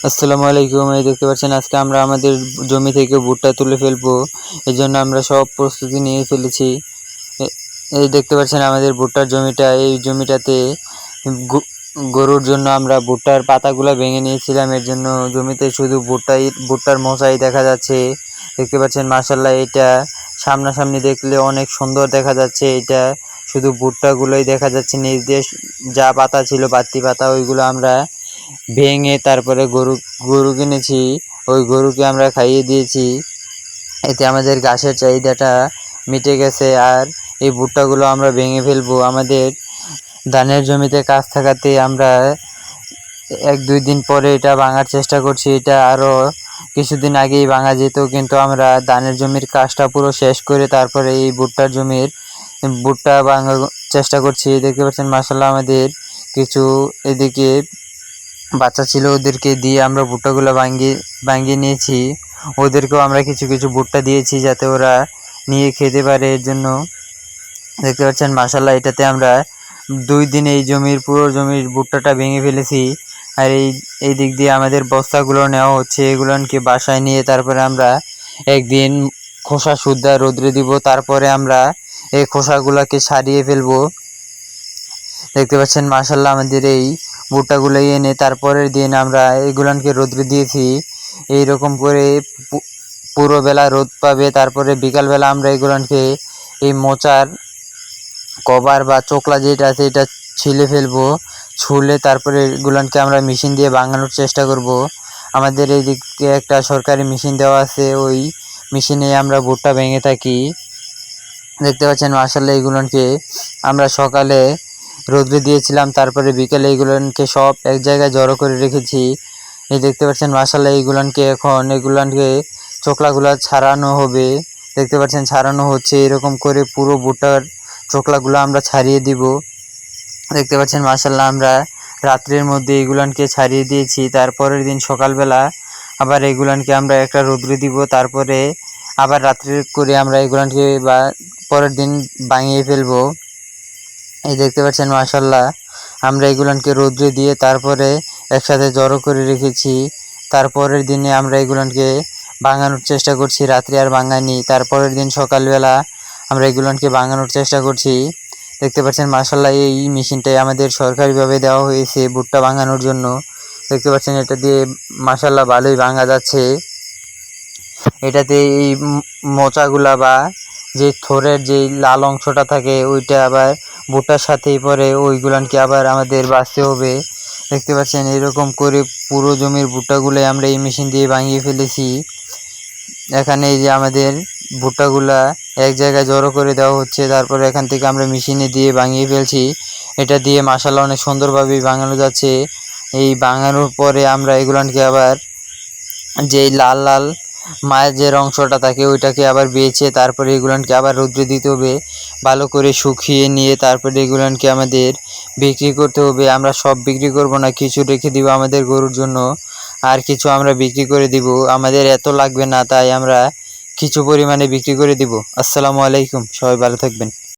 আসসালামু আলাইকুম। এই দেখতে পাচ্ছেন আজকে আমরা আমাদের জমি থেকে ভুট্টা তুলে ফেলবো। এজন্য আমরা সব প্রস্তুতি নিয়ে ফেলেছি। এ এই দেখতে পাচ্ছেন আমাদের ভুট্টার জমিটা। এই জমিটাতে গো গরুর জন্য আমরা ভুট্টার পাতাগুলা ভেঙে নিয়েছিলাম। এর জন্য জমিতে শুধু ভুট্টার মোচাই দেখা যাচ্ছে। দেখতে পাচ্ছেন মাশাআল্লাহ, এটা সামনাসামনি দেখলে অনেক সুন্দর দেখা যাচ্ছে। এটা শুধু ভুট্টাগুলোই দেখা যাচ্ছে, নিচ দিয়ে যা পাতা ছিল বাড়তি পাতা ওইগুলো আমরা ভেঙে তারপরে গরু কিনেছি। ওই গরুকে আমরা খাইয়ে দিয়েছি। এতে আমাদের ঘাসের চাহিদাটা মিটে গেছে। আর এই ভুট্টাগুলো আমরা ভেঙে ফেলবো। আমাদের ধানের জমিতে কাজ থাকাতে আমরা 1-2 দিন পরে এটা ভাঙার চেষ্টা করছি। এটা আরও কিছুদিন আগেই ভাঙা যেত, কিন্তু আমরা ধানের জমির কাজটা পুরো শেষ করে তারপরে এই ভুট্টার জমির ভুট্টা ভাঙার চেষ্টা করছি। দেখতে পাচ্ছেন মাশাআল্লাহ, আমাদের কিছু এদিকে বাচ্চা ছিল, ওদেরকে দিয়ে আমরা ভুট্টাগুলো ভাঙিয়ে নিয়েছি। ওদেরকেও আমরা কিছু কিছু ভুট্টা দিয়েছি যাতে ওরা নিয়ে খেতে পারে। এর জন্য দেখতে পাচ্ছেন মাশাআল্লাহ, এটাতে আমরা 2 দিনে এই পুরো জমির ভুট্টাটা ভেঙে ফেলেছি। আর এই দিক দিয়ে আমাদের বস্তাগুলো নেওয়া হচ্ছে। এগুলোকে বাসায় নিয়ে তারপরে আমরা একদিন খোসা শুদ্ধা রোদ্রে দিব। তারপরে আমরা এই খোসাগুলোকে ছাড়িয়ে ফেলবো। দেখতে পাচ্ছেন মাশাআল্লাহ, আমাদের এই ভুট্টাগুলো এনে তারপরের দিন আমরা এগুলানকে রোদ্রে দিয়েছি। এইরকম করে পুরো বেলা রোদ পাবে। তারপরে বিকালবেলা আমরা এগুলানকে এই মোচার কভার বা চোকলা যেটা আছে এটা ছিলে ফেলবো। ছুলে তারপরে এগুলানকে আমরা মেশিন দিয়ে ভাঙানোর চেষ্টা করব। আমাদের এইদিকে একটা সরকারি মেশিন দেওয়া আছে, ওই মেশিনে আমরা ভুট্টা ভেঙে থাকি। দেখতে পাচ্ছেন মাশাআল্লাহ, এগুলোকে আমরা সকালে রোদ্রে দিয়েছিলাম, তারপরে বিকেলে এগুলোকে সব এক জায়গায় জড়ো করে রেখেছি। এই দেখতে পাচ্ছেন মাশাআল্লাহ, এগুলোকে চোকলাগুলো ছাড়ানো হবে। দেখতে পাচ্ছেন ছাড়ানো হচ্ছে। এরকম করে পুরো ভুট্টার চোকলাগুলো আমরা ছাড়িয়ে দিব। দেখতে পাচ্ছেন মাশাআল্লাহ, আমরা রাত্রের মধ্যে এগুলোকে ছাড়িয়ে দিয়েছি। তারপরের দিন সকালবেলা আবার এগুলোকে আমরা একটা রোদ্রে দিব। তারপরে আবার রাত্রে করে আমরা এগুলোকে বা পরের দিন ভাঙিয়ে ফেলবো। এই দেখতে পাচ্ছেন মাশাআল্লাহ, আমরা এগুলোকে রোদ্রে দিয়ে তারপরে একসাথে জড়ো করে রেখেছি। তারপরের দিনে আমরা এগুলোকে ভাঙানোর চেষ্টা করছি। রাত্রে আর ভাঙাইনি। তারপরের দিন সকালবেলা আমরা এগুলোকে ভাঙানোর চেষ্টা করছি। দেখতে পাচ্ছেন মাশাআল্লাহ, এই মেশিনটাই আমাদের সরকারিভাবে দেওয়া হয়েছে ভুট্টা ভাঙানোর জন্য। দেখতে পাচ্ছেন এটা দিয়ে মাশাআল্লাহ ভালোই ভাঙা যাচ্ছে। এটাতে এই মোচাগুলা বা যে থোরের যে লাল অংশটা থাকে ওইটা আবার ভুট্টার সাথেই পরে, ওইগুলানকে আবার আমাদের বাছতে হবে। দেখতে পাচ্ছেন এরকম করে পুরো জমির ভুট্টাগুলো আমরা এই মেশিন দিয়ে ভাঙিয়ে ফেলেছি। এখানে এই যে আমাদের ভুট্টাগুলা এক জায়গায় জড়ো করে দেওয়া হচ্ছে। তারপরে এখান থেকে আমরা মেশিনে দিয়ে ভাঙিয়ে ফেলছি। এটা দিয়ে মাশাআল্লাহ অনেক সুন্দরভাবে ভাঙানো যাচ্ছে। এই ভাঙানোর পরে আমরা এগুলানকে আবার যেই লাল লাল মাঝের অংশটা থাকে ওইটাকে আবার বেছে তারপরে এগুলানকে আবার রোদ্রে দিতে হবে, ভালো করে শুকিয়ে নিয়ে তারপরে এগুলানকে আমাদের বিক্রি করতে হবে। আমরা সব বিক্রি করব না, কিছু রেখে দিব আমাদের গরুর জন্য, আর কিছু আমরা বিক্রি করে দিব। আমাদের এত লাগবে না, তাই আমরা কিছু পরিমাণে বিক্রি করে দিব। আসসালামু আলাইকুম, সবাই ভালো থাকবেন।